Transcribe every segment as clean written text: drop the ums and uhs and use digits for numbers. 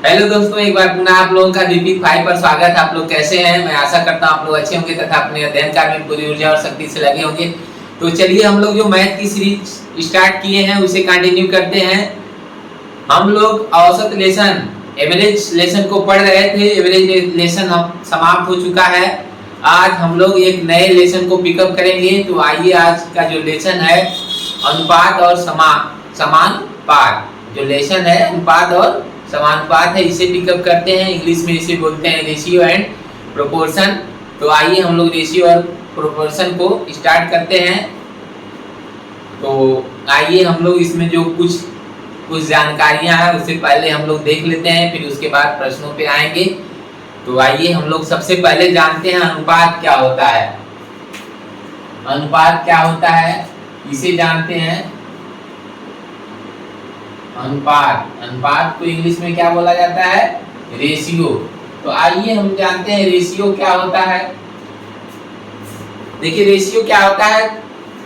Hello दोस्तों, एक बार पुनः आप लोगों का दीपिक भाई पर स्वागत है। आप लोग कैसे हैं? मैं आशा करता हूं आप लोग अच्छे होंगे तथा अपने अध्ययन कार्य में पूरी ऊर्जा और शक्ति से लगे होंगे। तो चलिए हम लोग जो मैथ की सीरीज स्टार्ट किए हैं उसे कंटिन्यू करते हैं। हम लोग औसत लेसन एवरेज लेसन को पढ़ रहे थे। एवरेज लेसन हम समाप्त हो चुका है। आज हम लोग एक नए लेसन को पिकअप करेंगे। तो आइए, आज का जो लेसन है अनुपात और समानुपात जो लेसन है अनुपात और समानुपात है, इसे पिकअप करते हैं। इंग्लिश में इसे बोलते हैं रेशियो एंड प्रोपोर्शन। तो आइए हम लोग रेशियो और प्रोपोर्शन को स्टार्ट करते हैं। तो आइए हम लोग इसमें जो कुछ जानकारियां हैं उससे पहले हम लोग देख लेते हैं, फिर उसके बाद प्रश्नों पे आएंगे। तो आइए हम लोग सबसे पहले जानते हैं अनुपात क्या होता है। अनुपात क्या होता है इसे जानते हैं। अनुपात को इंग्लिश में क्या बोला जाता है? रेशियो। तो आइए हम जानते हैं रेशियो क्या होता है। देखिए रेशियो क्या होता है,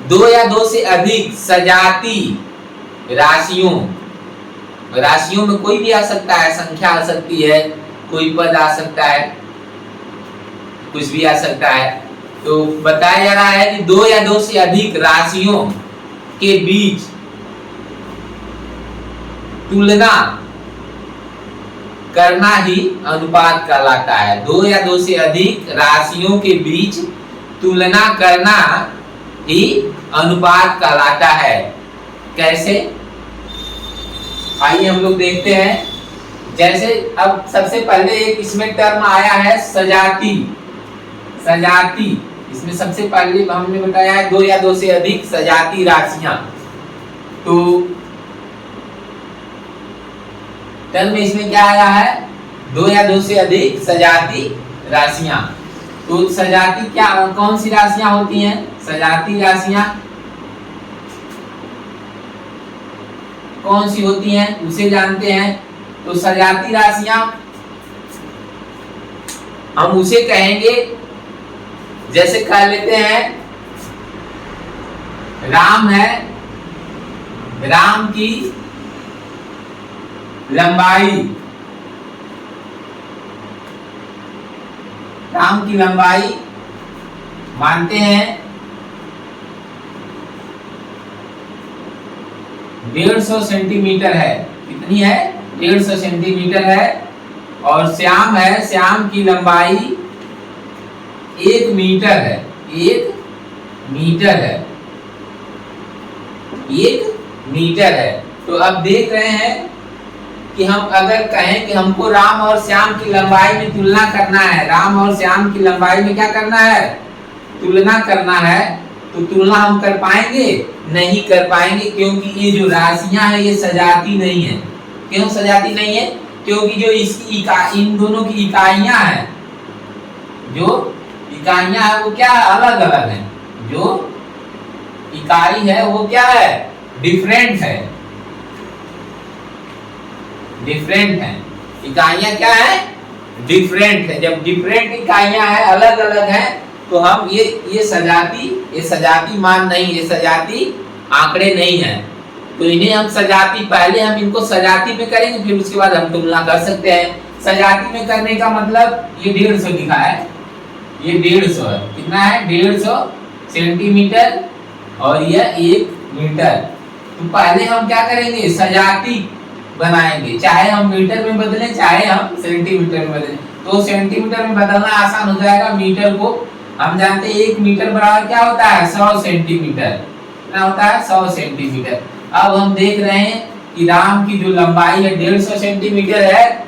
दो या दो से अधिक सजाती राशियों में कोई भी आ सकता है, संख्या आ सकती है, कोई पद आ सकता है, कुछ भी आ सकता है। तो बताया जा रहा है कि दो या दो से अधिक राशियों के बीच तुलना करना ही अनुपात कहलाता है। दो या दो से अधिक राशियों के बीच तुलना करना ही अनुपात कहलाता है। कैसे? आइए हम लोग देखते हैं। जैसे अब सबसे पहले एक इसमें टर्म आया है सजाती। इसमें सबसे पहले हमने बताया है दो या दो से अधिक सजाती राशियां। तो टर्म में इसमें क्या आया है? दो या दो से अधिक सजाती राशियां। तो सजाती क्या, कौन सी राशियां होती हैं? सजाती राशियां कौन सी होती हैं उसे जानते हैं। तो सजाती राशियां हम उसे कहेंगे, जैसे कह लेते हैं राम है, राम की लंबाई मानते हैं 150 सेंटीमीटर है। कितनी है? 150 सेंटीमीटर है। और श्याम है, श्याम की लंबाई 1 मीटर है। 1 मीटर है। तो अब देख रहे हैं कि हम अगर कहें कि हमको राम और श्याम की लंबाई में तुलना करना है, राम और श्याम की लंबाई में क्या करना है? तुलना करना है। तो तुलना हम कर पाएंगे? नहीं कर पाएंगे, क्योंकि ये जो राशियां हैं ये सजाती नहीं है। क्यों सजाती नहीं है? क्योंकि जो इसकी इन दोनों की इकाइयां हैं, जो इकाइयां है वो क्या अलग अलग है। जो इकाई है वो क्या है? डिफरेंट है। इकाइयां क्या है? डिफरेंट है। जब डिफरेंट इकाइयां हैं, अलग अलग हैं, तो हम ये सजाती मान नहीं, ये सजाती आंकड़े नहीं है। तो इन्हें हम सजाती, पहले हम इनको सजाती में करेंगे, फिर उसके बाद हम तुलना कर सकते हैं। सजाती में करने का मतलब ये 150 लिखा है, ये 150 है। कितना है? 150 सेंटीमीटर और यह 1 मीटर। तो पहले हम क्या करेंगे? सजाती बनाएंगे, चाहे हम मीटर में बदलें चाहे हम सेंटीमीटर में बदलें। तो सेंटीमीटर में बदलना आसान हो जाएगा। मीटर को हम जानते हैं 1 मीटर बराबर क्या होता है? 100 सेंटीमीटर। कितना होता है? 100 सेंटीमीटर। अब हम देख रहे हैं कि राम की जो लंबाई है 150 सेंटीमीटर है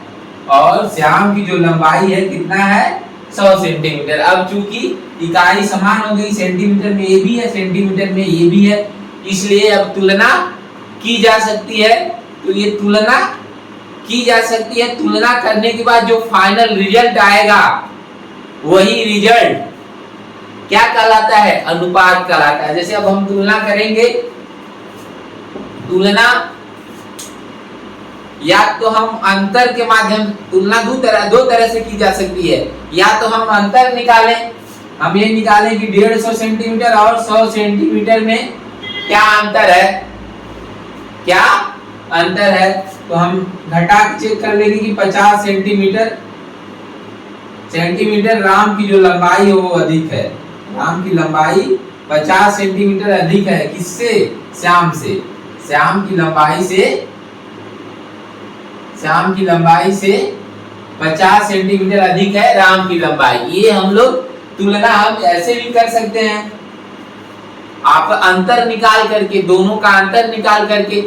और श्याम की जो लंबाई है कितना है? 100 सेंटीमीटर। अब चूंकि इकाई समान हो गई, सेंटीमीटर में ये भी है, सेंटीमीटर में ये भी है, इसलिए अब तुलना की जा सकती है। तो ये तुलना की जा सकती है। तुलना करने के बाद जो फाइनल रिजल्ट आएगा वही रिजल्ट क्या कहलाता है? अनुपात कहलाता है। जैसे अब हम तुलना करेंगे, तुलना या तो हम अंतर के माध्यम, तुलना दो तरह से की जा सकती है। या तो हम अंतर निकालें, हम ये निकालें कि 150 सेंटीमीटर और 100 सेंटीमीटर में क्या अंतर है, क्या अंतर है, तो हम घटा के चेक कर लेंगे कि 50 सेंटीमीटर राम की जो लंबाई है वो अधिक है। राम की लंबाई 50 सेंटीमीटर अधिक है किससे? श्याम से। श्याम की लंबाई से 50 सेंटीमीटर अधिक है राम की लंबाई। ये हम लोग तुलना हम ऐसे भी कर सकते हैं, आप अंतर निकाल करके, दोनों का अंतर निकाल करके।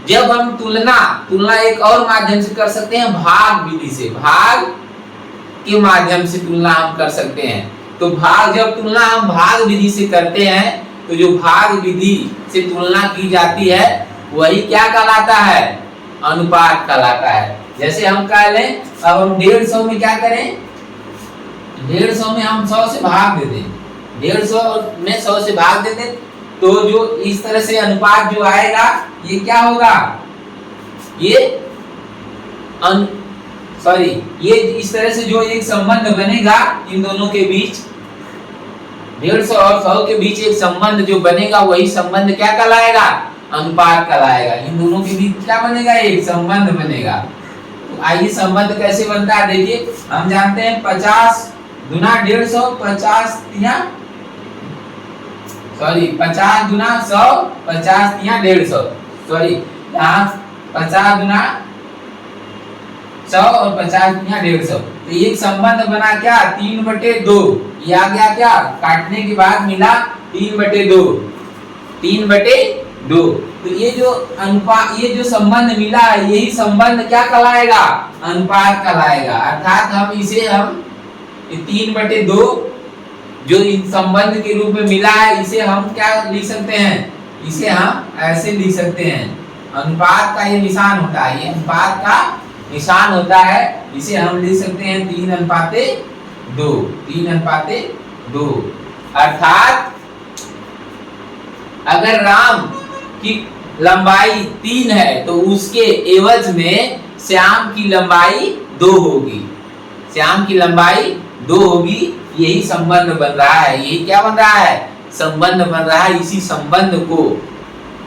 जब हम तुलना एक और माध्यम से कर सकते हैं, भाग विधि से, भाग के माध्यम से तुलना हम कर सकते हैं। तो जब तुलना हम भाग विधि से करते हैं, तो जो भाग विधि से तुलना की जाती है वही क्या कहलाता है? अनुपात कहलाता है। जैसे हम कह लें, अब हम 150 में क्या करें? 150 में हम 100 से भाग दे दें, 150 में 100 से भाग दे दें, तो जो इस तरह से अनुपात जो आएगा ये क्या होगा? ये इस तरह से जो एक संबंध बनेगा इन दोनों के बीच, 150 और 100 के बीच एक संबंध जो बनेगा वही संबंध क्या कहलाएगा? अनुपात कहलाएगा। इन दोनों के बीच क्या बनेगा? एक संबंध बनेगा। तो आइए संबंध कैसे बनता है देखिए। हम जानते हैं 50 गुना 150, 50 गुना 100, 50 तिया 150। यहाँ 50 गुना 100 और 50 तिया 150। तो एक संबंध बना क्या? 3/2। ये आ गया क्या? काटने के बाद मिला 3/2। 3/2। तो ये जो अनुपात, ये जो संबंध मिला है, यही संबंध क्या कहलाएगा? अनुपात कहलाएगा। अर्थात हम 3/2 जो इस संबंध के रूप में मिला है, इसे हम क्या लिख सकते हैं? इसे हम ऐसे लिख सकते हैं। अनुपात का ये निशान होता है, ये अनुपात का निशान होता है। इसे हम लिख सकते हैं 3:2। 3:2। अर्थात अगर राम की लंबाई 3 है तो उसके एवज में श्याम की लंबाई 2 होगी। श्याम की लंबाई 2 होगी। यही संबंध बन रहा है। यही क्या बन रहा है? संबंध बन रहा है। इसी संबंध को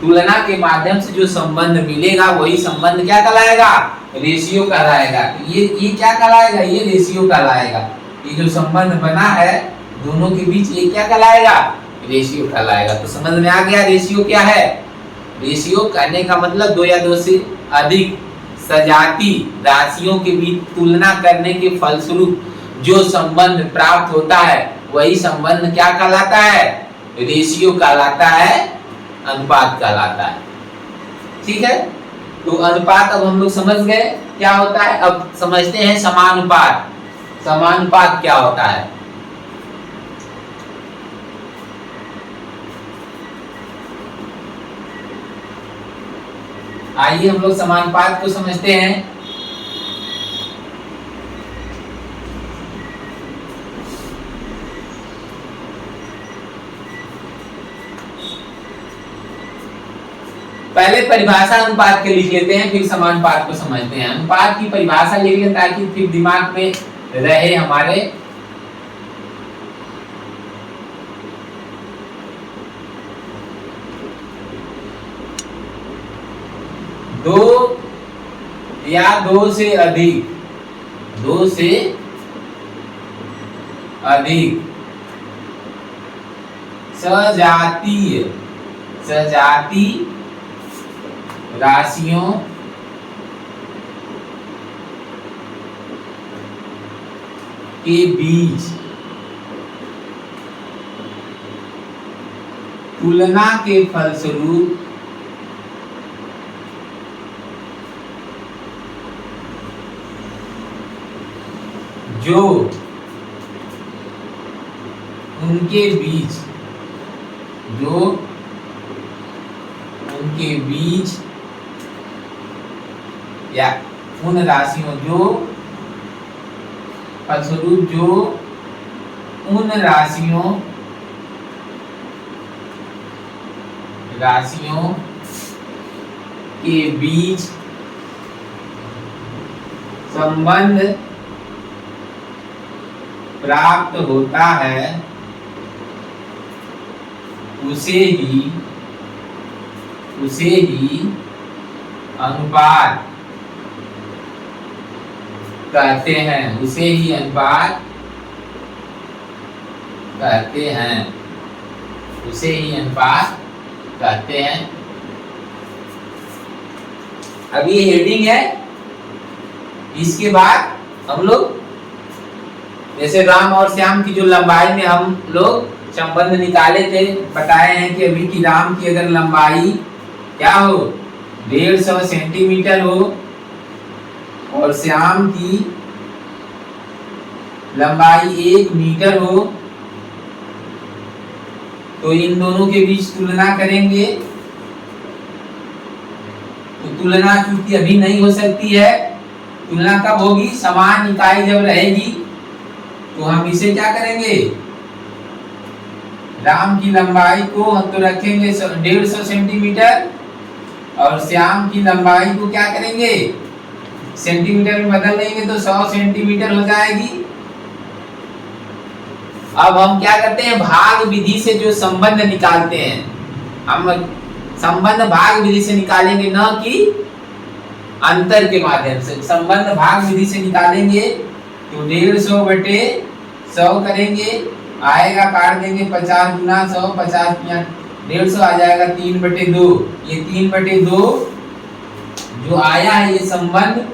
तुलना के माध्यम से जो संबंध मिलेगा वही संबंध क्या कहलाएगा? रेशियो कहलाएगा। ये क्या कहलाएगा? ये रेशियो कहलाएगा। ये जो संबंध बना है दोनों के बीच, ये क्या कहलाएगा? रेशियो कहलाएगा। तो समझ में आ गया रेशियो क्या है? रेशियो कहने का मतलब 2 या 2 से अधिक सजाती राशियों के बीच तुलना करने के फलस्वरूप जो संबंध प्राप्त होता है वही संबंध क्या कहलाता है? रेशियो कहलाता है, अनुपात कहलाता है। ठीक है, तो अनुपात अब हम लोग समझ गए क्या होता है। अब समझते हैं समानुपात। समानुपात क्या होता है? आइए हम लोग समानुपात को समझते हैं। पहले परिभाषा अनुपात के लिख लेते हैं, फिर समानुपात को समझते हैं। अनुपात की परिभाषा लिख लें ताकि फिर दिमाग में रहे हमारे। दो या 2 से अधिक, 2 से अधिक सजातीय राशियों के बीच तुलना के फलस्वरूप जो उनके बीच या उन राशियों जो फलस्वरूप जो उन राशियों के बीच संबंध प्राप्त होता है उसे ही अनुपात कहते हैं, उसे ही अनुपात कहते हैं, उसे ही अनुपात कहते हैं। अब ये हेडिंग है। इसके बाद हम लोग जैसे राम और श्याम की जो लंबाई में हम लोग संबंध निकाले थे, बताए हैं कि अभी की राम की अगर लंबाई क्या हो 150 सेंटीमीटर हो और श्याम की लंबाई 1 मीटर हो, तो इन दोनों के बीच तुलना करेंगे। तो तुलना क्योंकि अभी नहीं हो सकती है, तुलना कब होगी, समान इकाई जब रहेगी। तो हम इसे क्या करेंगे, राम की लंबाई को तो रखेंगे 150 सेंटीमीटर और श्याम की लंबाई को क्या करेंगे सेंटीमीटर में बदल देंगे तो 100 सेंटीमीटर हो जाएगी। अब हम क्या करते हैं, भाग विधि से जो संबंध निकालते हैं, हम संबंध भाग विधि से निकालेंगे, न कि अंतर के माध्यम से। संबंध भाग विधि से निकालेंगे तो 150 बटे 100 करेंगे, आएगा काट देंगे 50 गुना 100, 50 150 आ जाएगा 3 बटे 2। ये 3 बटे 2 जो आया है ये संबंध,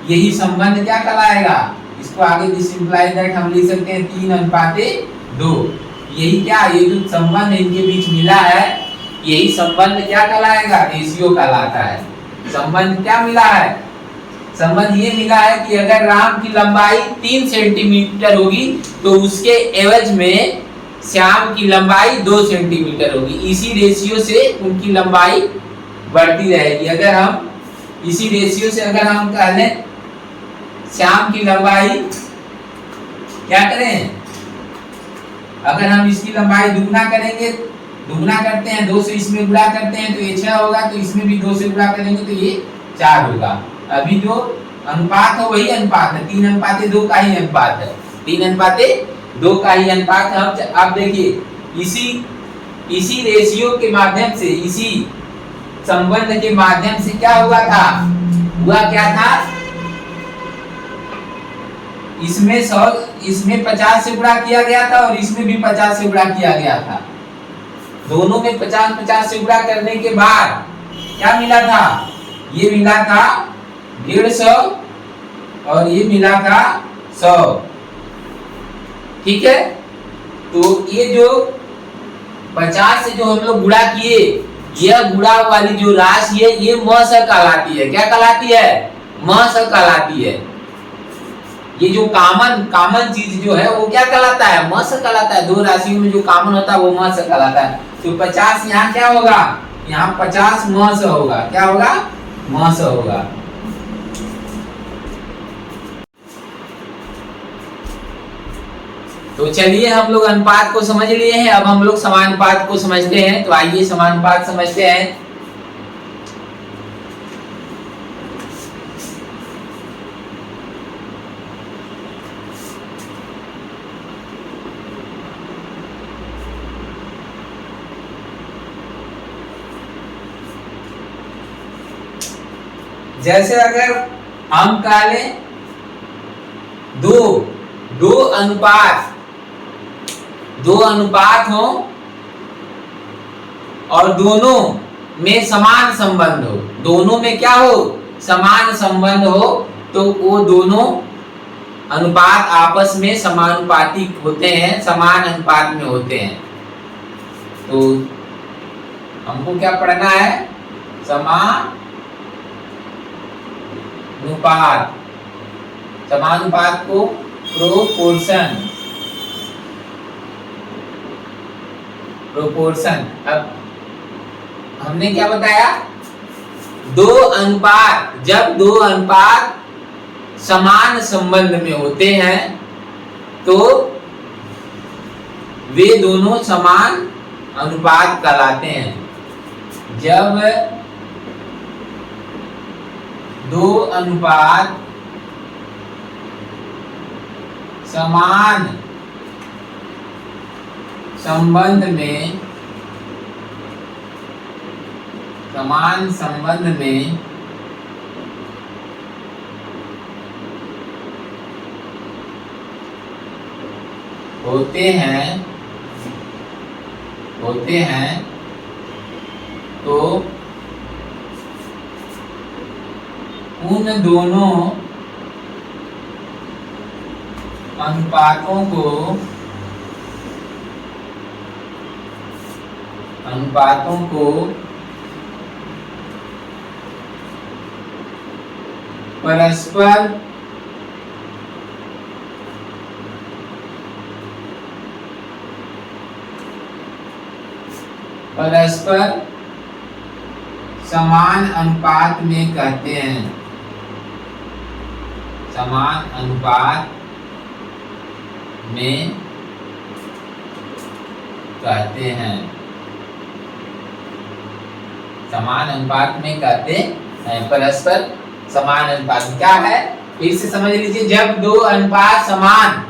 यही संबंध क्या कहलाएगा, इसको आगे दिस इंप्लाई दैट हम लिख सकते हैं 3:2। यही क्या, ये जो संबंध इनके बीच मिला है, यही संबंध क्या कहलाएगा, रेशियो कहलाता है। संबंध क्या मिला है, संबंध ये मिला है कि अगर राम की लंबाई 3 सेंटीमीटर होगी तो उसके एवज में श्याम की लंबाई 2 सेंटीमीटर होगी। इसी रेशियो से उनकी लंबाई बढ़ती रहेगी। अगर हम इसी रेशियो से अगर हम कह लें श्याम की लंबाई क्या करें, अगर हम इसकी लंबाई दुगना करेंगे, दुगना करते हैं 2 से इसमें गुणा करते हैं तो ये 6 होगा, तो इसमें भी 2 से गुणा करेंगे तो ये 4 होगा। अभी जो अनुपात है वही अनुपात है, 3:2 का ही अनुपात है, 3:2 का ही अनुपात है। हम आप देखिए इसी रेशियो के माध्यम से, इसी संबंध के माध्यम से क्या हुआ था, हुआ क्या था, इसमें 100, इसमें 50 से गुणा किया गया था और इसमें भी 50 से गुणा किया गया था। दोनों में 50-50 से गुणा करने के बाद क्या मिला था, ये मिला था 150 और ये मिला था 100। ठीक है, तो ये जो 50 से जो हम लोग गुणा किए, यह गुणा वाली जो राशि है ये म से कहलाती है। क्या कहलाती है, म से कहलाती है। ये जो कामन चीज जो है वो क्या कहलाता है, म से कहलाता है। दो राशियों में जो कामन होता है वो म से कहलाता है। तो 50 यहाँ क्या होगा, यहाँ 50 म से होगा, क्या होगा, म से होगा। तो चलिए हम लोग अनुपात को समझ लिए हैं, अब हम लोग समानुपात को समझते हैं। तो आइए समानुपात समझते हैं। जैसे अगर हम कह लें दो अनुपात हो और दोनों में समान संबंध हो, दोनों में क्या हो, समान संबंध हो, तो वो दोनों अनुपात आपस में समानुपाती होते हैं, समान अनुपात में होते हैं। तो हमको क्या पढ़ना है, समानुपात को प्रोपोर्शन। अब हमने क्या बताया, जब दो अनुपात समान संबंध में होते हैं तो वे दोनों समान अनुपात कहलाते हैं। जब दो अनुपात समान संबंध में होते हैं तो उन दोनों अनुपातों को परस्पर समान अनुपात में कहते हैं। समान अनुपात में कहते हैं। समान अनुपात में कहते हैं। परस्पर समान अनुपात क्या है, फिर से समझ लीजिए। जब दो अनुपात समान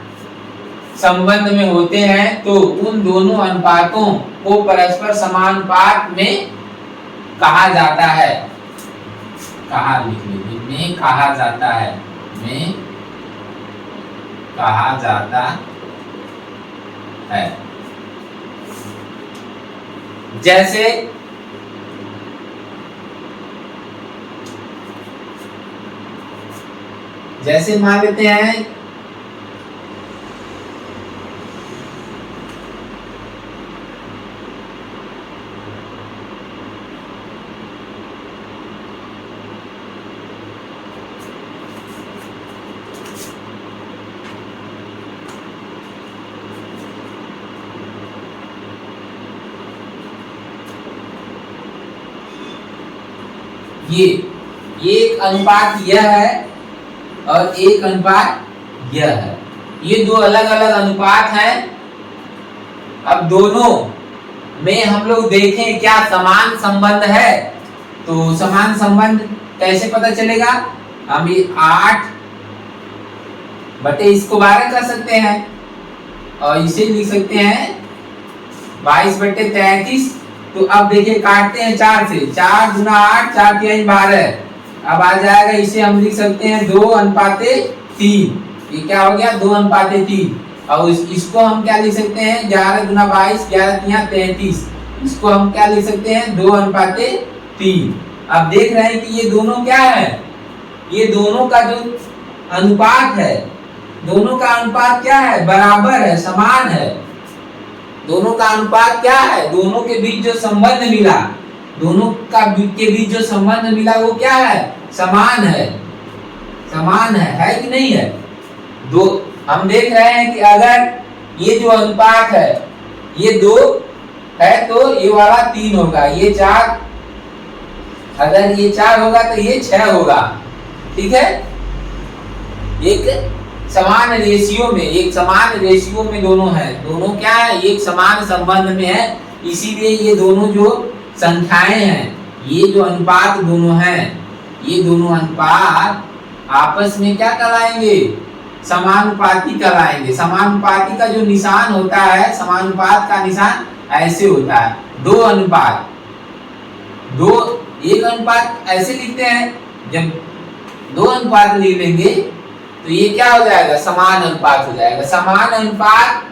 संबंध में होते हैं तो उन दोनों अनुपातों को परस्पर समानुपात में कहा जाता है। कहा लिख लीजिए, में कहा जाता है। में कहा जाता है। जैसे मान लेते हैं ये एक अनुपात यह है और एक अनुपात यह है। ये दो अलग अलग अनुपात हैं। अब दोनों में हम लोग देखें क्या समान संबंध है। तो समान संबंध कैसे पता चलेगा, हम ये 8 बटे इसको 12 कर सकते हैं और इसे लिख सकते हैं 22 बटे 33। तो अब देखिए काटते हैं 4 से, 4 गुना 8, 4 3 12। अब आ जाएगा, इसे हम लिख सकते हैं 2:3। ये क्या हो गया, 2:3। और इसको हम क्या लिख सकते हैं, 11 गुना 22, 11 3 33। इसको हम क्या लिख सकते हैं, 2:3। अब देख रहे हैं कि ये दोनों क्या है, ये दोनों का जो अनुपात है, दोनों का अनुपात क्या है, बराबर है, समान है। दोनों का अनुपात क्या है, दोनों के बीच जो संबंध मिला, दोनों के बीच जो संबंध मिला वो क्या है, समान है। समान है कि नहीं है। दो हम देख रहे हैं कि अगर ये जो अनुपात है ये 2 है तो ये वाला 3 होगा, ये 4, अगर ये 4 होगा तो ये 6 होगा। ठीक है, एक समान रेशियो में दोनों है। दोनों क्या है, एक समान संबंध में है। इसीलिए ये दोनों जो संख्याएं हैं, ये जो अनुपात दोनों हैं, ये दोनों अनुपात आपस में क्या कहलाएंगे, समानुपाती कहलाएंगे। समानुपाती का जो निशान होता है, समानुपात का निशान ऐसे होता है। एक अनुपात ऐसे लिखते हैं, जब 2 अनुपात लिख लेंगे तो ये क्या हो जाएगा, समान अनुपात हो जाएगा। समान अनुपात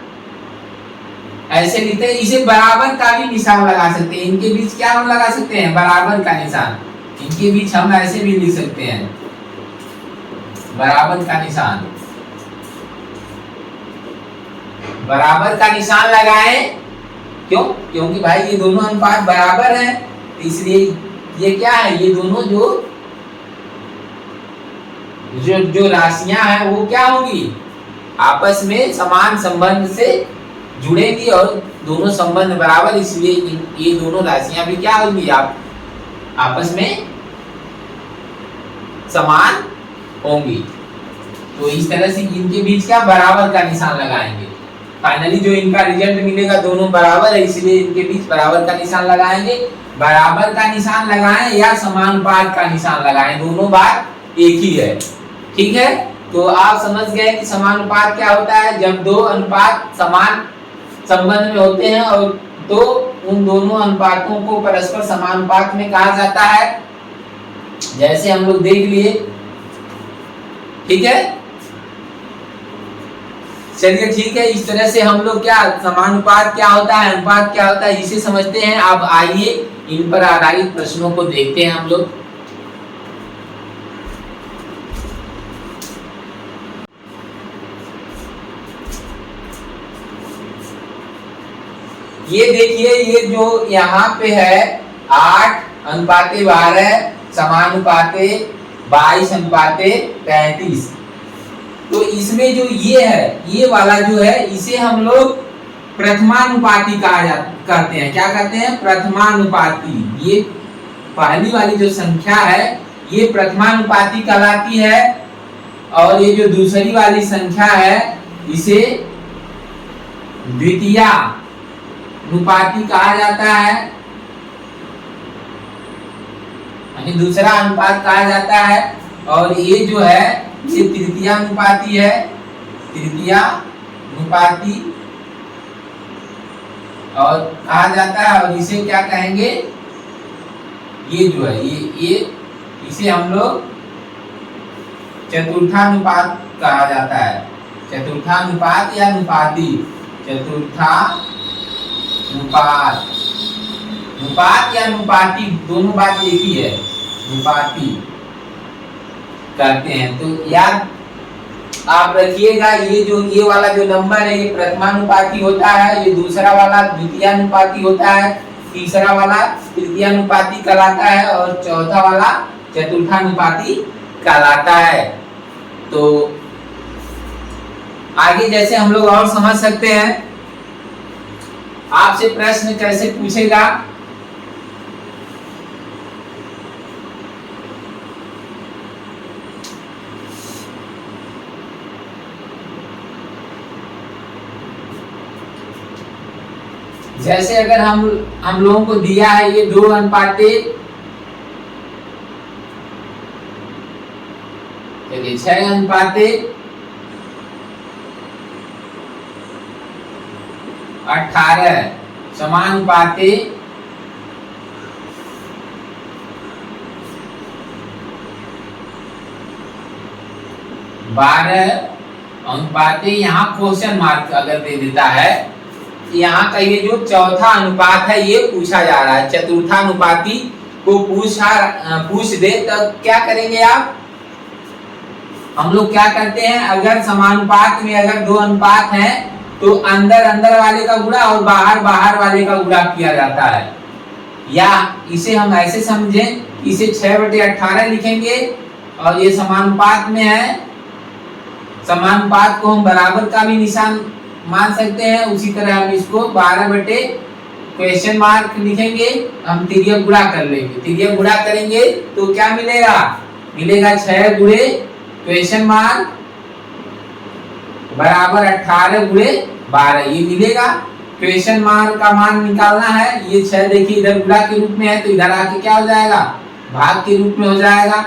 ऐसे लिखते हैं। इसे बराबर का भी निशान लगा सकते हैं। इनके बीच क्या हम लगा सकते हैं, बराबर का निशान। इनके बीच हम ऐसे भी लिख सकते हैं, बराबर का निशान। बराबर का निशान लगाएं, क्यों, क्योंकि भाई ये दोनों अनुपात बराबर हैं, इसलिए ये क्या है, ये दोनों जो राशियां हैं वो क्या होंगी, आपस में समान संबंध से जुड़ेंगी और दोनों संबंध बराबर, इसलिए ये दोनों राशियां भी क्या होंगी, आप आपस में समान होंगी। तो इस तरह से इनके बीच क्या बराबर का निशान लगाएंगे। फाइनली जो इनका रिजल्ट मिलेगा दोनों बराबर है, इसलिए इनके बीच बराबर का निशान लगाएंगे। बराबर का निशान लगाएं या समानुपात का निशान लगाएं, दोनों बात एक ही है। ठीक है, तो आप समझ गए कि समानुपात क्या होता है। जब दो अनुपात समान संबंध में होते हैं और तो उन दोनों अनुपातों को परस्पर समानुपात में कहा जाता है, जैसे हम लोग देख लिए। ठीक है, चलिए ठीक है, इस तरह से हम लोग क्या समानुपात क्या होता है, अनुपात क्या होता है, इसे समझते हैं। अब आइए इन पर आधारित प्रश्नों को देखते हैं हम लोग। ये देखिए, ये जो यहाँ पे है 8:12 समानुपाते 22:33, तो इसमें जो ये है, ये वाला जो है, इसे हम लोग प्रथमानुपाती कहते हैं। क्या कहते हैं? प्रथमानुपाती। ये पहली वाली जो संख्या है ये प्रथमानुपाती कहलाती है, और ये जो दूसरी वाली संख्या है इसे द्वितीयानुपाती कहा जाता है, यानी दूसरा अनुपात कहा जाता है। और ये जो है ये तृतीयानुपाती है, तृतीयानुपाती और कहा जाता है। और इसे क्या कहेंगे? ये जो है ये इसे हम लोग चतुर्थानुपात कहा जाता है, चतुर्थानुपात या अनुपाती, चतुर्थानुपात, अनुपात या अनुपाती दोनों बात एक ही है, अनुपाती कहते हैं। तो याद आप रखिएगा, ये वाला जो नंबर है ये प्रथमानुपाती होता है, ये दूसरा वाला द्वितीयानुपाती होता है, तीसरा वाला तृतीयानुपाती कहलाता है, और चौथा वाला चतुर्थानुपाती कहलाता है। तो आगे जैसे हम लोग और समझ सकते हैं, आपसे प्रश्न कैसे पूछेगा, जैसे अगर हम लोगों को दिया है ये 2:6:18, चलिए 6:18 समानुपाते 12:, यहाँ क्वेश्चन मार्क अगर दे देता है, यहाँ का ये जो चौथा अनुपात है ये पूछा जा रहा है। चतुर्थानुपाती को पूछ दे तब क्या करेंगे आप? हम लोग क्या करते हैं, अगर समानुपात में अगर दो अनुपात हैं तो अंदर अंदर वाले का गुणा और बाहर बाहर वाले का गुणा किया जाता है। या इसे हम ऐसे समझें, इसे 6/18 लिखेंगे, और ये समानुपात में है, समानुपात को हम बराबर का भी निशान मान सकते हैं। उसी तरह हम इसको 12/? लिखेंगे, हम तिर्यक गुणा कर लेंगे। तिर्यक गुणा करेंगे तो क्या मिलेगा? मिलेगा 6 गुणे क्वेश्चन मार्क बराबर 18 गुणे 12, ये मिलेगा। क्वेश्चन मार्क का मान निकालना है। ये 6 देखिए इधर गुणा के रूप में है, तो इधर आके क्या हो जाएगा? भाग के रूप में हो जाएगा।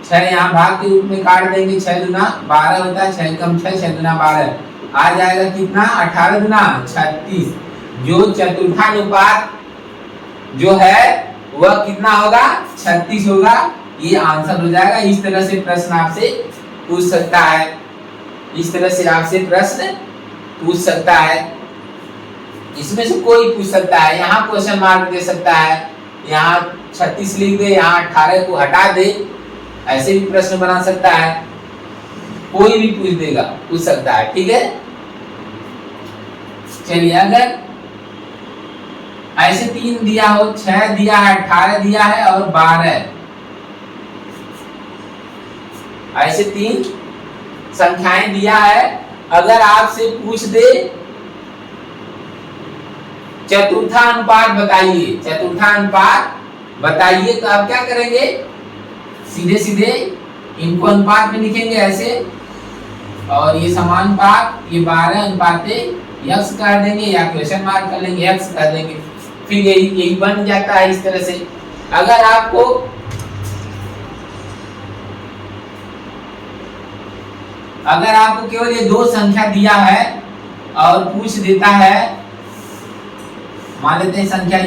6 यहाँ भाग के रूप में काट देंगे, 6 दूना 12 होता है, 6 कम 6, 6 दूना 12 आ जाएगा कितना? 18 दूना 36। जो चतुर्थानुपात जो है वह कितना होगा? 36 होगा। ये आंसर हो जाएगा। इस तरह से प्रश्न आपसे पूछ सकता है, इस तरह से आपसे प्रश्न पूछ सकता है। इसमें से कोई पूछ सकता है, यहाँ क्वेश्चन मार्क दे सकता है, यहाँ 36 लिख दे, यहाँ 18 को हटा दे, ऐसे भी प्रश्न बना सकता है। कोई भी पूछ देगा, पूछ सकता है, ठीक है। चलिए, अगर ऐसे 3 दिया हो, 6 दिया है, 18 दिया है और 12, ऐसे 3 संख्याएं दिया है, अगर आपसे पूछ दे चतुर्थानुपात बताइए, चतुर्थानुपात बताइए, तो आप क्या करेंगे? सीधे सीधे इनको अनुपात में लिखेंगे ऐसे, और ये समानुपात, ये 12 यक्स कर देंगे, या क्वेश्चन मार्क कर लेंगे, यक्स कर देंगे, फिर यही बन जाता है इस तरह से। अगर आपको केवल ये 2 संख्या दिया है और पूछ देता है, मान लेते हैं संख्या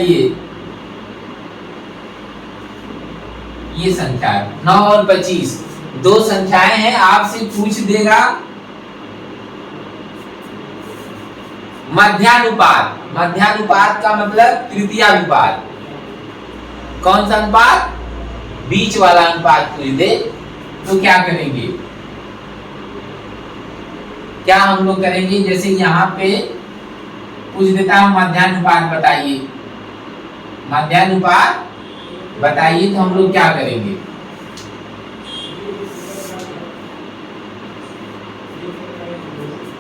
ये संख्या है 9 और 25, 2 संख्याएं हैं, आपसे पूछ देगा मध्यानुपात, मध्यानुपात का मतलब तृतीयानुपात। कौन सा अनुपात? बीच वाला अनुपात पूछ दे तो क्या करेंगे? क्या हम लोग करेंगे? जैसे यहाँ पे पूछ देता हूं मध्यानुपात बताइए, मध्यानुपात बताइए, तो हम लोग क्या करेंगे?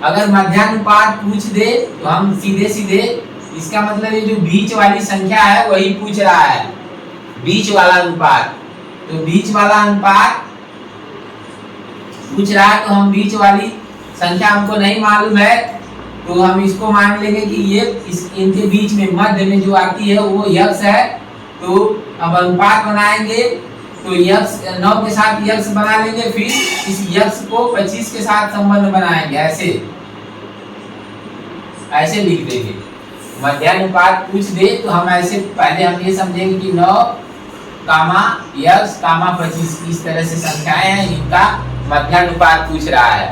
अगर मध्यानुपात पूछ दे तो हम सीधे सीधे, इसका मतलब ये जो बीच वाली संख्या है वही पूछ रहा है, बीच वाला अनुपात। तो बीच वाला अनुपात पूछ रहा है, तो हम बीच वाली संख्या हमको नहीं मालूम है, तो हम इसको मान लेंगे कि ये इनके बीच में मध्य में जो आती है वो यक्स है। तो अब अनुपात बनाएंगे तो यक्स 9 के साथ यक्स बना लेंगे, फिर इस यक्स को 25 के साथ संबंध बनाएंगे, ऐसे लिख देंगे। मध्यानुपात पूछ दे तो हम ऐसे पहले हम ये समझेंगे कि 9 कामा यक्स कामा 25 इस तरह से संख्याएं हैं, इनका मध्यानुपात पूछ रहा है।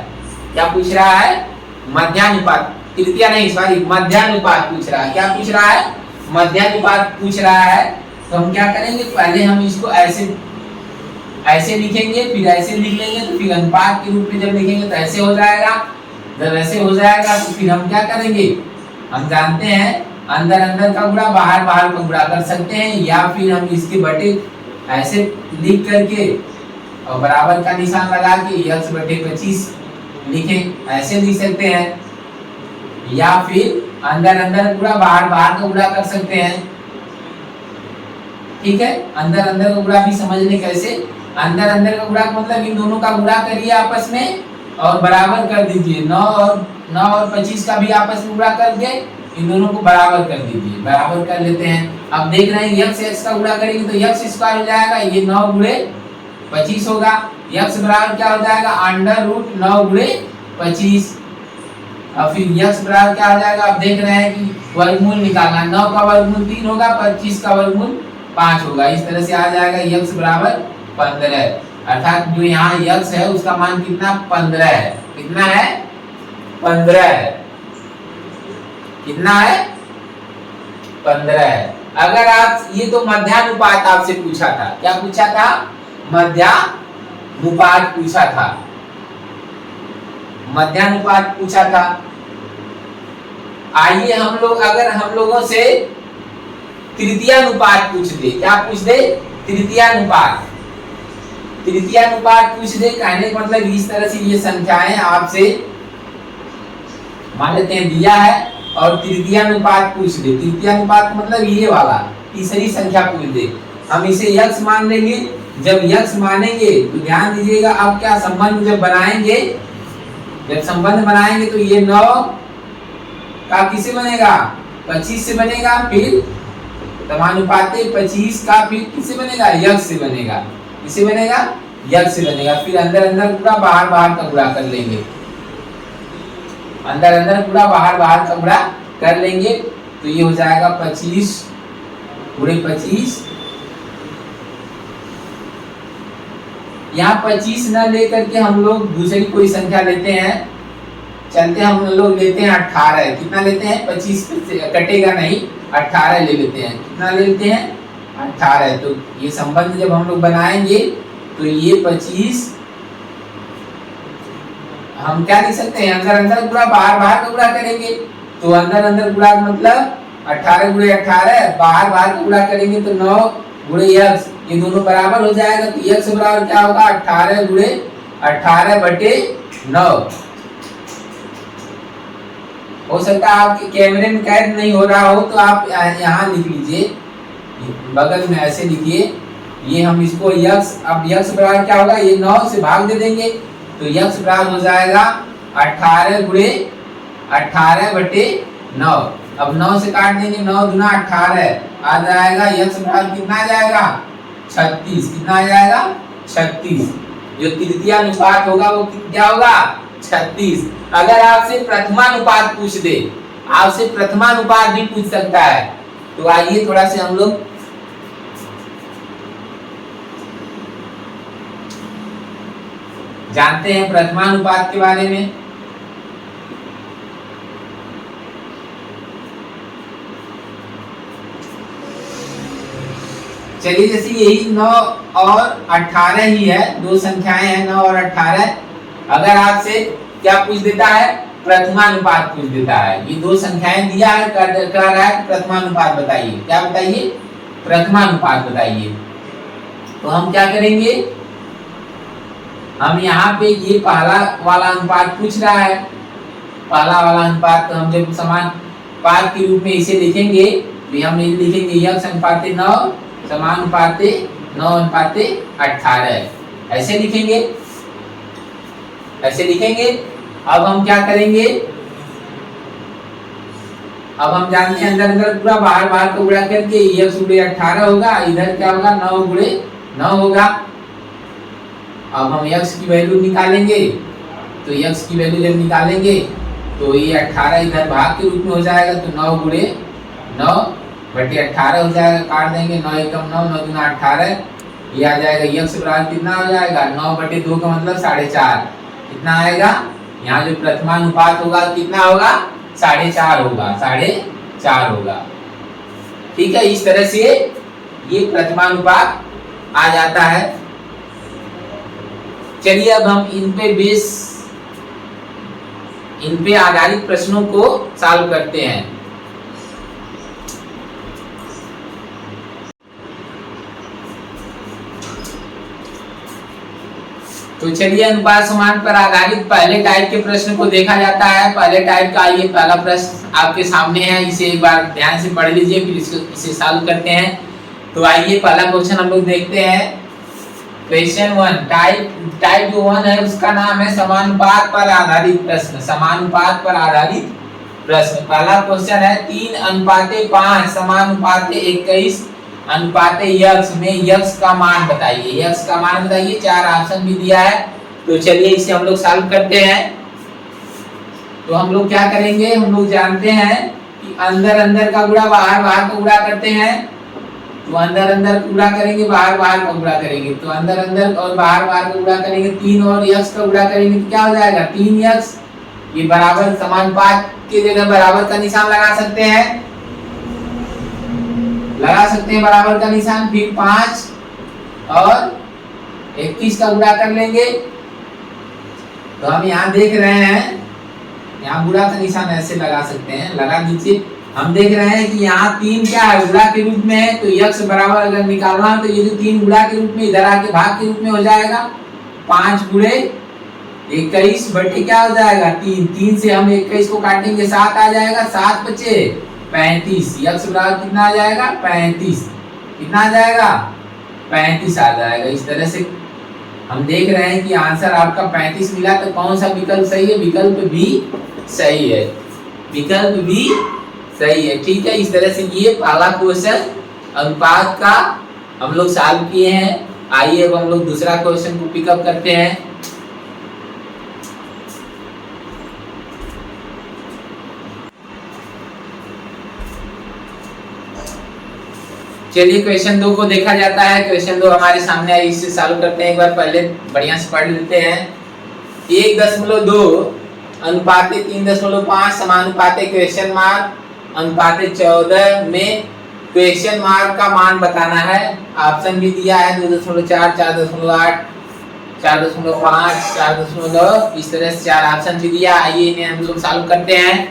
क्या पूछ रहा है? मध्यानुपात, तृतीया नहीं, सॉरी, मध्यानुपात पूछ रहा है। क्या पूछ रहा है? मध्यानुपात पूछ रहा है। तो हम क्या करेंगे? पहले हम इसको ऐसे लिखेंगे, फिर ऐसे लिख लेंगे, तो फिर अनुपात के रूप में जब लिखेंगे तो ऐसे हो जाएगा। जब ऐसे हो जाएगा तो फिर हम क्या करेंगे? हम जानते हैं अंदर अंदर का गुणा बाहर बाहर का गुणा कर सकते हैं, या फिर हम इसके बटे ऐसे लिख करके और बराबर का निशान लगा के यक्स बटे 25 लिखें, ऐसे लिख सकते हैं। या फिर अंदर अंदर गुणा बाहर बाहर का गुणा कर सकते हैं। ठीक है, अंदर अंदर का गुणा भी समझ लें कैसे। अंदर अंदर का गुणा मतलब इन दोनों का गुणा करिए आपस में और बराबर कर दीजिए। 9 और 25 का भी आपस में गुणा करके इन दोनों को बराबर कर दीजिए। बराबर कर लेते हैं। अब देख रहे हैं यक्स एक्स का गुणा करेंगे तो यक्स स्क्वायर हो जाएगा, ये 9 गुणे 25 होगा। यक्स बराबर क्या हो जाएगा? अंडर रूट 9 गुणे 25। अब फिर यक्स बराबर क्या हो जाएगा? अब देख रहे हैं कि वर्गमूल निकालना, 9 का वर्गमूल 3 होगा, 25 का वर्गमूल 5 होगा। इस तरह से आ जाएगा यक्स बराबर 15, अर्थात जो यहाँ यक्स है उसका मान कितना? 15 है। कितना है? 15 है। कितना है? 15 है। अगर आप ये तो मध्यानुपात आपसे पूछा था, क्या पूछा था? मध्यानुपात पूछा था, मध्यानुपात पूछा था। आइए हम लोग, अगर हम लोगों से तृतीयानुपात पूछ दे, क्या पूछ दे? तृतीयानुपात। तृतीयानुपात पूछ दे, कहने का मतलब इस तरह से ये संख्याएं आपसे मान लेते हैं दिया है और तृतीयानुपात पूछ दे। तृतीयानुपात मतलब ये वाला तीसरी संख्या पूछ दे, हम इसे यक्स मान लेंगे। जब यक्स मानेंगे तो ध्यान दीजिएगा, अब क्या संबंध जब बनाएंगे, जब संबंध बनाएंगे तो ये 9 का किसे बनेगा? 25 से बनेगा। फिर समानुपाती 25 का फिर किससे बनेगा? यक्स से बनेगा। किससे बनेगा? यक्स से बनेगा। फिर अंदर अंदर गुणा बाहर बाहर का गुणा कर लेंगे, अंदर अंदर गुणा बाहर बाहर का गुणा कर लेंगे, तो ये हो जाएगा 25 गुणे 25। यहाँ 25 न लेकर के हम लोग दूसरी कोई संख्या लेते हैं, चलते हैं हम लोग लेते हैं 18। कितना लेते हैं? 25 कटेगा नहीं, 18 ले लेते हैं। कितना ले लेते हैं? 18। तो ये संबंध जब हम लोग बनाएंगे तो ये 25 हम क्या लिख सकते हैं? अंदर अंदर गुणा बाहर बाहर का गुणा करेंगे, तो अंदर अंदर गुणा मतलब 18 गुणे 18, बाहर बाहर का गुणा करेंगे तो 9 गुणे यक्स, ये दोनों बराबर हो जाएगा। तो यक्स बराबर क्या होगा? 18 गुणे 18 बटे 9। हो सकता है आपके कैमरे में कैद नहीं हो रहा हो तो आप यहाँ लिख लीजिए, बगल में ऐसे लिखिए। ये हम इसको यक्स, अब यक्स बराबर क्या होगा? ये 9 से भाग दे देंगे तो यक्स बराबर हो जाएगा 18 गुणे 18 बटे 9। अब 9 से काट देंगे, 9 दूना 18 आ जाएगा। यक्स बराबर कितना आ जाएगा? 36। कितना आ जाएगा? 36। जो तृतीयानुपात होगा वो क्या होगा? 36। अगर आपसे प्रथमानुपात पूछ दे, आपसे प्रथमानुपात भी पूछ सकता है। तो आइए थोड़ा से हम लोग जानते हैं प्रथमानुपात के बारे में। चलिए जैसे यही 9 और 18 ही है, दो संख्याएं हैं 9 और 18। अगर आपसे क्या पूछ देता है, प्रथमानुपात पूछ देता है। ये दो संख्याएं दिया है, कह रहा है प्रथमानुपात बताइए। क्या बताइए, प्रथमानुपात बताइए। तो हम क्या करेंगे, हम यहाँ पे ये पहला वाला अनुपात पूछ रहा है, पहला वाला अनुपात। तो हम जब समानुपात के रूप में इसे लिखेंगे तो हम लिखेंगे यक्स अनुपाते 9 समानुपाते 9 अनुपाते 18, ऐसे लिखेंगे, ऐसे लिखेंगे। अब हम क्या करेंगे, अब हम जानते हैं अंदर अंदर पूरा बाहर बाहर को गुणा करके यक्स गुणे 18 होगा, इधर क्या होगा 9 गुणे 9 होगा। अब हम यक्स की वैल्यू निकालेंगे, तो यक्स की वैल्यू जब निकालेंगे तो ये 18 इधर भाग के रूप में हो जाएगा, तो 9 गुणे 9 बटे 18 हो जाएगा, काट देंगे 9 एकम 9 9 दूना 18, ये आ जाएगा यक्स बराबर कितना हो जाएगा 9 बटे 2 का मतलब 4.5, कितना आएगा, यहाँ जो प्रथमानुपात होगा कितना होगा 4.5 होगा, 4.5 होगा। ठीक है, इस तरह से ये प्रथमानुपात आ जाता है। चलिए अब हम इन पे आधारित प्रश्नों को सॉल्व करते हैं। तो चलिए अनुपात समान पर आधारित पहले टाइप के प्रश्न को देखा जाता है। पहले टाइप का ये पहला प्रश्न आपके सामने है, इसे एक बार ध्यान से पढ़ लीजिए, फिर इसे सॉल्व करते हैं। तो आइए पहला क्वेश्चन हम लोग देखते हैं। क्वेश्चन 1, टाइप जो 1 है उसका नाम है समानुपात पर आधारित प्रश्न। समानुपात पर आधारित प्रश्न। पहला क्वेश्चन है 3 अनुपाते 5 समानुपाते 21 अनुपाते यक्स में यक्स का मान बताइए। यक्स का मान बताइए, 4 ऑप्शन भी दिया है। तो चलिए इसे हम लोग सॉल्व करते हैं। तो हम लोग क्या करेंगे, हम लोग जानते हैं कि अंदर अंदर का गुणा बाहर बाहर का गुणा करते हैं। तो अंदर अंदर का गुणा करेंगे, बाहर बाहर का गुणा करेंगे। तो अंदर अंदर और बाहर बाहर का गुणा करेंगे, 3 और यक्स का गुणा करेंगे तो क्या हो जाएगा 3 यक्स। ये बराबर समानुपात की जगह बराबर का निशान लगा सकते हैं, लगा सकते हैं बराबर का निशान। फिर 5 और 21 का गुणा कर लेंगे। तो हम यहाँ देख रहे हैं, यहाँ गुणा का निशान ऐसे लगा सकते हैं, लगा दीजिए। हम देख रहे हैं कि यहाँ 3 क्या है, गुणा के रूप में है। तो यक्स बराबर अगर निकालना है तो ये जो 3 गुणा के रूप में इधर आके भाग के रूप में हो जाएगा। 5 गुणे 21 बटे क्या हो जाएगा 3। 3 से हम 21 को काटेंगे 7 आ जाएगा, 7 बचे 35। यक्स बराबर कितना आ जाएगा 35। कितना आ जाएगा 35 आ जाएगा। इस तरह से हम देख रहे हैं कि आंसर आपका 35 मिला। तो कौन सा विकल्प सही है, विकल्प बी सही है, विकल्प बी सही है। ठीक है, इस तरह से ये पहला क्वेश्चन अनुपात का हम लोग सॉल्व किए हैं। आइए अब हम लोग दूसरा क्वेश्चन को पिकअप करते हैं। चलिए क्वेश्चन 2 को देखा जाता है। क्वेश्चन 2 हमारे सामने है, इससे सॉल्व करते हैं। एक बार पहले बढ़िया से पढ़ लेते हैं। 1.2 अनुपाते 3.5 समानुपाते क्वेश्चन मार्क अनुपाते 14 में क्वेश्चन मार्क का मान बताना है। ऑप्शन भी दिया है 2.4, 4.8, 4.5, 4.9, इस तरह से 4 ऑप्शन भी दिया। आइए इन्हें हम लोग सॉल्व करते हैं।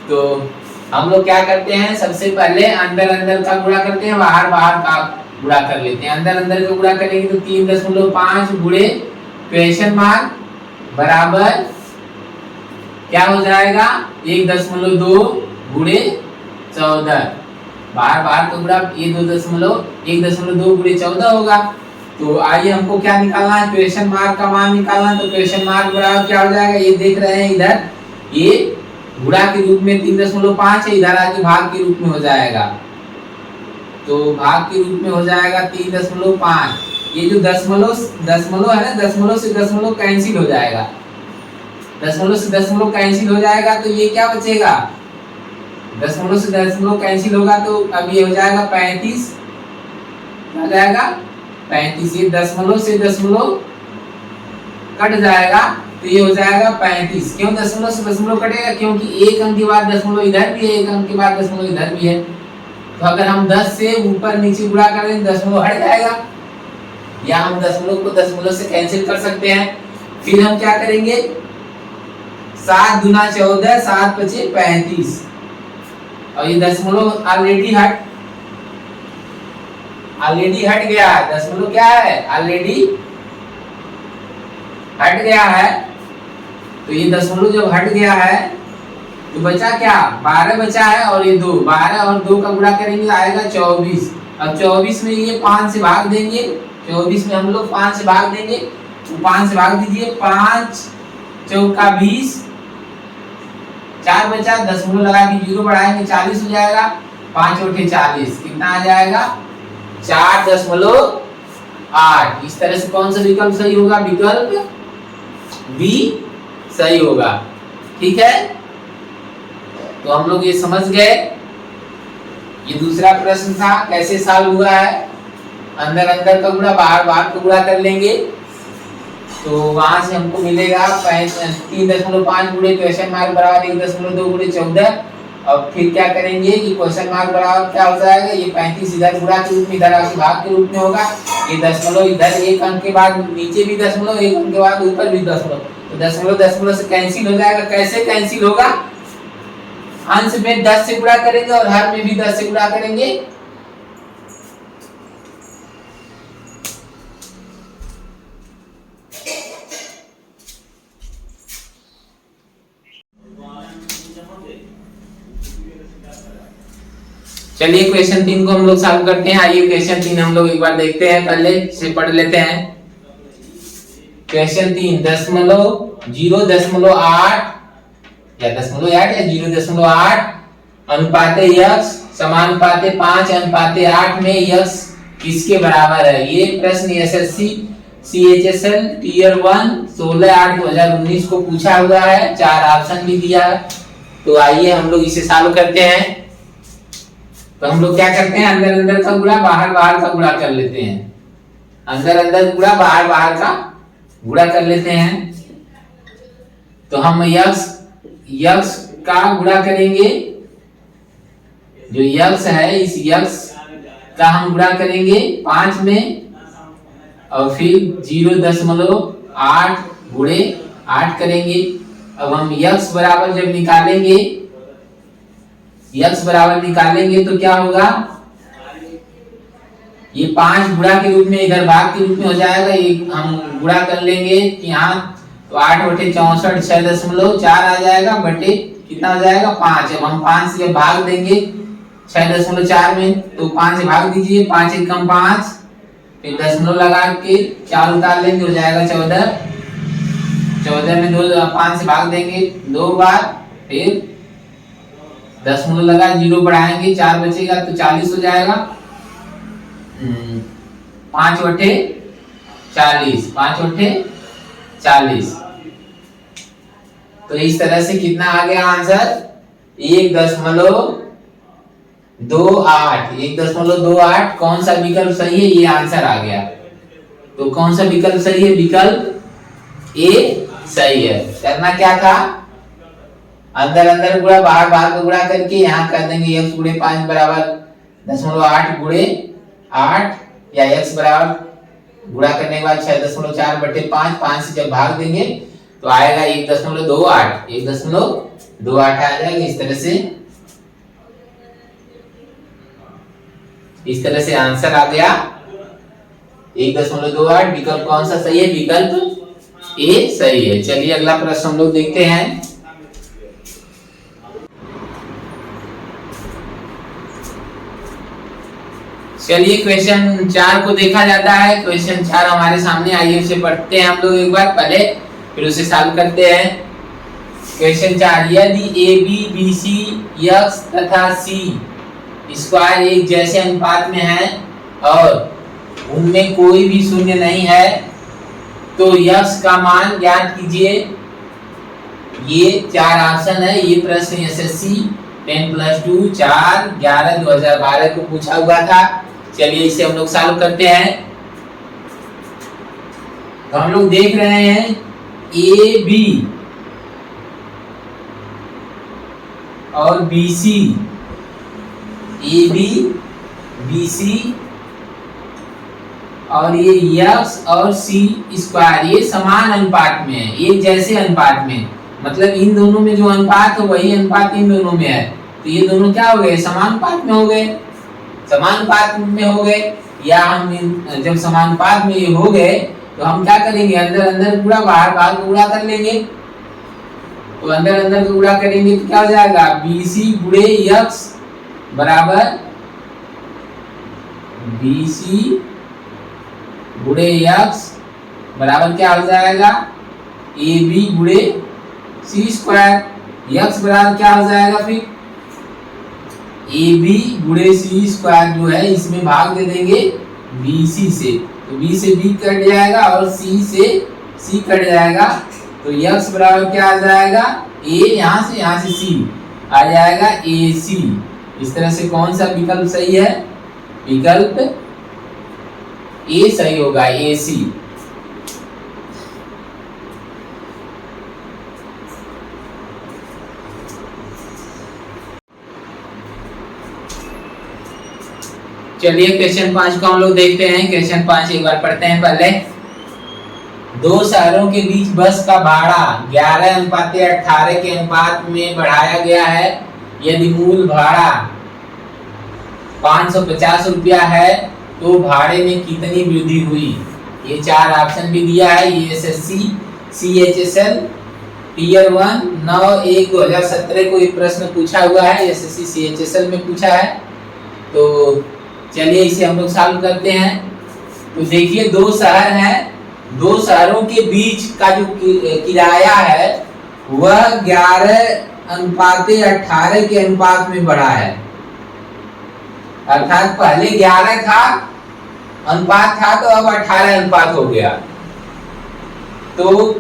तो हम लोग क्या करते हैं, सबसे पहले अंदर अंदर का गुणा करते हैं, बाहर बाहर का गुणा कर लेते हैं। अंदर अंदर का गुणा करेंगे तो 3.5 गुणे क्वेश्चन मार्क बराबर क्या हो जाएगा 1.2 गुणे 14। बाहर बाहर का गुणा ये 1.2 गुणे 14 होगा। तो आइए हमको क्या निकालना है, क्वेश्चन मार्क का मान निकालना है। तो क्वेश्चन मार्क बराबर क्या हो जाएगा, ये देख रहे हैं इधर ये गुणा के रूप में 3.5 है, इधर आके भाग के रूप में हो जाएगा। तो भाग के रूप में हो जाएगा 3.5। ये जो दशमलव है ना, दशमलव से दशमलव कैंसिल हो जाएगा, दशमलव से दशमलव कैंसिल हो जाएगा। तो ये क्या बचेगा, दशमलव से दशमलव कैंसिल होगा तो अब ये हो जाएगा 35, आ जाएगा 35। ये दशमलव से दशमलव कट जाएगा तो ये हो जाएगा 35। क्यों दशमलव से दशमलव कटेगा, क्योंकि एक अंक के बाद दशमलव इधर भी है, एक अंक के बाद दशमलव इधर भी है। तो अगर हम 10 से ऊपर नीचे गुणा करें दशमलव हट जाएगा, या हम दशमलव को दशमलव से कैंसिल कर सकते हैं। फिर हम क्या करेंगे, 7 गुना 14, 7 पचे 35, और ये दशमलव ऑलरेडी हट गया है। दशमलव क्या है, ऑलरेडी हट गया है। तो ये दशमलव जब हट गया है तो बचा क्या, 12 बचा है, और ये 2, 12 और 2 का गुणा करेंगे तो आएगा 24। अब 24 में ये 5 से भाग देंगे, 24 में हम लोग 5 से भाग देंगे, तो 5 से भाग दीजिए, 5 चौका 20, 4 बचा, दशमलव लगा के 0 बढ़ाएंगे 40 हो जाएगा, 5 बटे 40 कितना आ जाएगा, 4.8। इस तरह से कौन सा विकल्प सही होगा, विकल्प बी सही होगा। ठीक है, तो हम लोग ये समझ गए। ये दूसरा प्रश्न था कैसे सॉल्व हुआ है, अंदर अंदर का गुणा बाहर बाहर का गुणा कर लेंगे, तो वहां से हमको मिलेगा 3.5 गुणे क्वेश्चन मार्क बराबर 1.2 गुणे 14, और फिर क्या करेंगे कि क्वेश्चन मार्क बराबर क्या हो जाएगा, ये 35 इधर गुणा के रूप में, इधर आके भाग के रूप में होगा, ये दशमलव इधर एक अंक के बाद नीचे भी दशमलव, एक अंक के बाद ऊपर भी दशमलव, तो दशमलव दशमलव से कैंसिल हो जाएगा। कैसे कैंसिल होगा, अंश में 10 से गुणा करेंगे और हर में भी 10 से गुणा करेंगे। चलिए क्वेश्चन 3 को हम लोग सॉल्व करते हैं। आइए क्वेश्चन 3 हम लोग एक बार देखते हैं, पहले से पढ़ लेते हैं। क्वेश्चन 3 0.8 या 0.8 अनुपात x समानुपाते 5 अनुपाते 8 में x किसके बराबर है। ये प्रश्न एसएससी सीएचएसएल टियर 1 16/8/2019 को पूछा हुआ है, 4 ऑप्शन भी दिया है। तो आइए हम लोग इसे सॉल्व करते हैं। तो हम लोग क्या करते हैं, अंदर अंदर का गुणा बाहर बाहर का गुणा कर लेते हैं, अंदर अंदर गुणा बाहर बाहर का गुणा कर लेते हैं। तो हम यक्स का गुणा करेंगे, जो यक्स है इस यक्स का हम गुणा करेंगे 5 में, और फिर 0.8 गुणे 8 करेंगे। अब हम यक्स बराबर जब निकालेंगे, यक्स बराबर निकालेंगे तो क्या होगा, ये 5 गुणा के रूप में इधर भाग के रूप में हो जाएगा, ये हम गुणा कर लेंगे यहाँ, तो 8 बटे 64 6.4 आ जाएगा, बटे कितना हो जाएगा 5। अब हम 5 से भाग देंगे 6.4 में, तो 5 से भाग दीजिए, 5 1 कम 5, फिर दशमलव लगा के 4 उतार लेंगे, हो जाएगा 14। 14 में 5 से भाग देंगे 2 बार, फिर दशमलव लगा 0 बढ़ाएंगे, 4 बचेगा तो 40 हो जाएगा, 5 बटे 40, 5 बटे 40। तो इस तरह से कितना आ गया आंसर, 1.28। कौन सा विकल्प सही है, ये आंसर आ गया। तो कौन सा विकल्प सही है, विकल्प ए सही है। करना क्या था, अंदर अंदर गुणा बाहर बाहर का गुणा करके यहाँ कर देंगे x गुणे 5 बराबर 0.8 गुणे 8, या x बराबर गुणा करने के बाद 6.4 बटे 5, 5 से जब भाग देंगे तो आएगा 1.28 आ जाएगा। इस तरह से आंसर आ गया 1.28। विकल्प कौन सा सही है, विकल्प ए सही है। चलिए अगला प्रश्न हम लोग देखते हैं। चलिए क्वेश्चन 4 को देखा जाता है। क्वेश्चन 4 हमारे सामने, आइए उसे पढ़ते हैं हम लोग एक बार पहले, फिर उसे सॉल्व करते हैं। क्वेश्चन 4, यदि A B B C X तथा सी स्क्वायर एक जैसे अनुपात में है और उनमें कोई भी शून्य नहीं है तो यक्स का मान ज्ञात कीजिए। ये 4 ऑप्शन है। ये प्रश्न एसएससी 10+2 4/11/2012 को पूछा हुआ था। चलिए इसे हम लोग सॉल्व करते हैं। तो हम लोग देख रहे हैं ए बी और B C A B B C और ये यक्स और सी स्क्वायर ये समान अनुपात में है, एक जैसे अनुपात में, मतलब इन दोनों में जो अनुपात है वही अनुपात इन दोनों में है, तो ये दोनों क्या हो गए, समानुपात में हो गए, समानुपात में हो गए। या हम जब समानुपात में ये हो गए तो हम क्या करेंगे, अंदर अंदर गुणा बाहर बाहर को गुणा कर लेंगे। तो अंदर अंदर को गुणा करेंगे तो क्या हो जाएगा, BC गुणे यक्स बराबर BC गुणे यक्स बराबर क्या हो जाएगा, AB गुणे C स्क्वायर। यक्स बराबर क्या हो जाएगा, फिर AB गुणे C स्क्वायर जो है इसमें भाग दे देंगे BC से, तो B से B कट जाएगा और C से C कट जाएगा, तो यक्स बराबर क्या आ जाएगा, A यहाँ से C आ जाएगा AC। इस तरह से कौन सा विकल्प सही है, विकल्प A सही होगा, AC। चलिए क्वेश्चन 5 को हम लोग देखते हैं। क्वेश्चन 5 एक बार पढ़ते हैं पहले। दो शहरों के बीच बस का भाड़ा 11:18 के अनुपात में बढ़ाया गया है। यदि मूल भाड़ा 550 रुपया है तो भाड़े में कितनी वृद्धि हुई। ये 4 ऑप्शन भी दिया है। ये SSC CHSL टीयर 1 9/1/2017 को ये प्रश्न पूछा हुआ है, SSC CHSL में पूछा है। तो चलिए इसे हम लोग सॉल्व करते हैं। तो देखिए दो शहर हैं, दो शहरों के बीच का जो किराया है वह 11:18 के अनुपात में बढ़ा है। अर्थात पहले 11 था अनुपात था तो अब 18 अनुपात हो गया। तो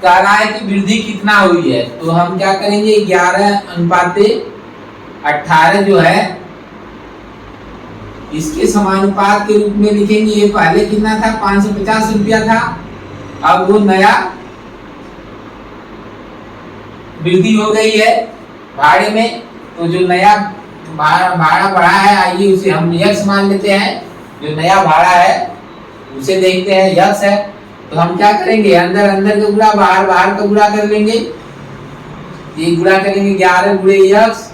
कह रहा है कि वृद्धि कितना हुई है, तो हम क्या करेंगे 11:18 जो है इसके समानुपात के रूप में लिखेंगे। ये पहले कितना था, 550 रुपया था, अब वो नया वृद्धि हो गई है भाड़े में। तो जो नया भाड़ा बढ़ा है, आइए उसे हम यक्स मान लेते हैं। जो नया भाड़ा है उसे देखते हैं, यक्स है। तो हम क्या करेंगे, अंदर अंदर का गुणा बाहर बाहर का गुणा कर लेंगे। ये गुणा करेंगे 11 गुणे यक्स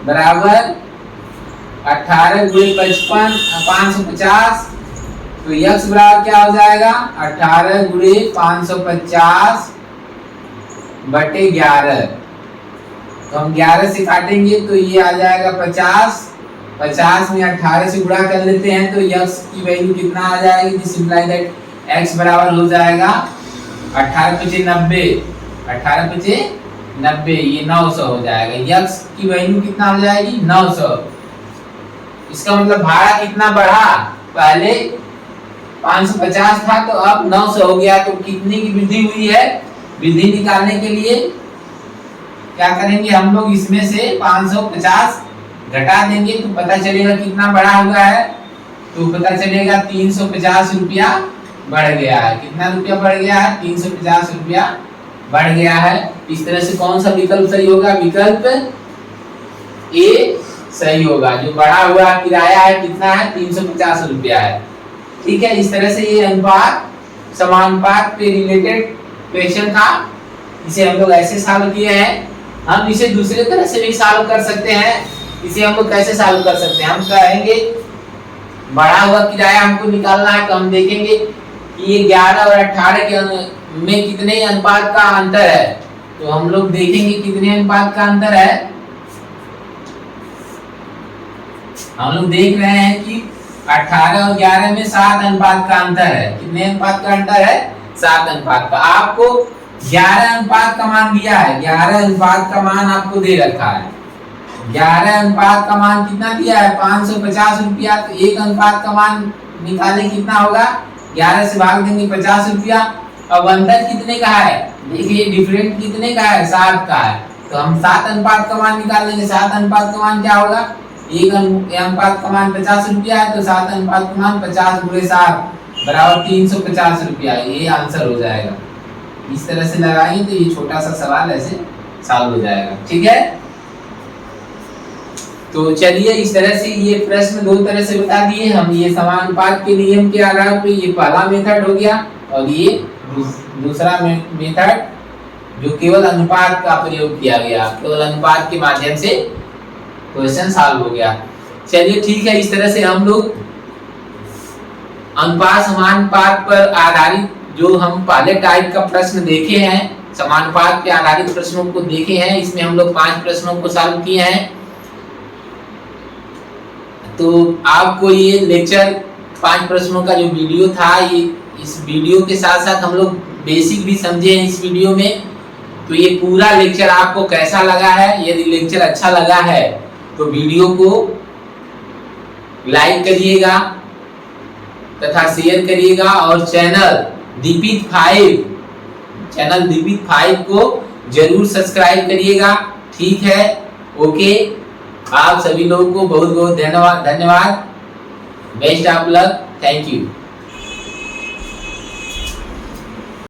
बराबर 18 गुणे 55 550। तो यक्स बराबर क्या हो जाएगा, 18 गुणे 550 बटे 11। तो हम 11 से काटेंगे तो ये आ जाएगा 50। 50 में 18 से गुणा कर लेते हैं तो यक्स की वैल्यू कितना आ जाएगी, दिस इंप्लाई दैट x बराबर हो जाएगा 18 × 90। 18 × 90 ये 900 हो जाएगा। यक्स की वैल्यू कितना हो जाएगी, 900। इसका मतलब भाड़ा कितना बढ़ा, पहले 550 था तो अब 900 हो गया। तो कितनी की वृद्धि हुई है, वृद्धि निकालने के लिए क्या करेंगे हम लोग, इसमें से 550 घटा देंगे तो पता चलेगा कितना बढ़ा हुआ है। तो पता चलेगा 350 रुपया बढ़ गया है। कितना रुपया बढ़ गया है, 350 रुपया बढ़ गया है। इस तरह से कौन सा विकल्प सही होगा, विकल्प ए सही होगा। जो बढ़ा हुआ किराया है कितना है, 350 रुपया है। ठीक है, इस तरह से ये अनुपात समानुपात पे रिलेटेड क्वेश्चन था। इसे हम लोग ऐसे सॉल्व किए हैं। हम इसे दूसरे तरह से भी सॉल्व कर सकते हैं। इसे हम लोग कैसे सॉल्व कर सकते हैं, हम कहेंगे बढ़ा हुआ किराया हमको निकालना है। तो हम देखेंगे कि ये 11 और 18 के में कितने अनुपात का अंतर है। तो हम लोग देखेंगे कितने अनुपात का अंतर है। हम लोग देख रहे हैं कि 18 और 11 में 7 अनुपात का अंतर है। कितने अनुपात का अंतर है, 7 अनुपात का। आपको 11 अनुपात का मान दिया है, 11 अनुपात का मान आपको दे रखा है। 11 अनुपात का मान कितना दिया है, 550 रुपया। तो एक अनुपात का मान निकालें कितना होगा, 11 से भाग देंगे 50 रुपया। अब अंतर कितने का है, देखिए डिफरेंट कितने का है, 7 का है। तो हम 7 अनुपात का मान निकाल लेंगे। 7 अनुपात का मान क्या होगा, एक अनुपात का मान 50 रुपया है, तो 7 अनुपात का मान 50 × 7 बराबर 350 रुपया। ये आंसर हो जाएगा। इस तरह से लगाएंगे तो ये छोटा सा सवाल ऐसे सॉल्व हो जाएगा। ठीक है, तो चलिए इस तरह से ये प्रश्न दो तरह से बता दिए हम। ये समानुपात के नियम के आधार पे ये पहला मेथड हो गया, और ये दूसरा मेथड जो केवल अनुपात का प्रयोग किया गया, केवल अनुपात के माध्यम से क्वेश्चन सॉल्व हो गया। चलिए ठीक है, इस तरह से हम लोग अनुपात समानुपात पर आधारित जो हम पहले टाइप का प्रश्न देखे हैं, समानुपात पे आधारित प्रश्नों को देखे हैं, इसमें हम लोग 5 प्रश्नों को सॉल्व किए हैं। तो आपको ये लेक्चर 5 प्रश्नों का जो वीडियो था, ये इस वीडियो के साथ साथ हम लोग बेसिक भी समझे हैं इस वीडियो में। तो ये पूरा लेक्चर आपको कैसा लगा है? यदि लेक्चर अच्छा लगा है तो वीडियो को लाइक करिएगा तथा शेयर करिएगा, और चैनल दीपित 5 को जरूर सब्सक्राइब करिएगा। ठीक है, ओके। आप सभी लोगों को बहुत बहुत धन्यवाद। Best of luck, thank you.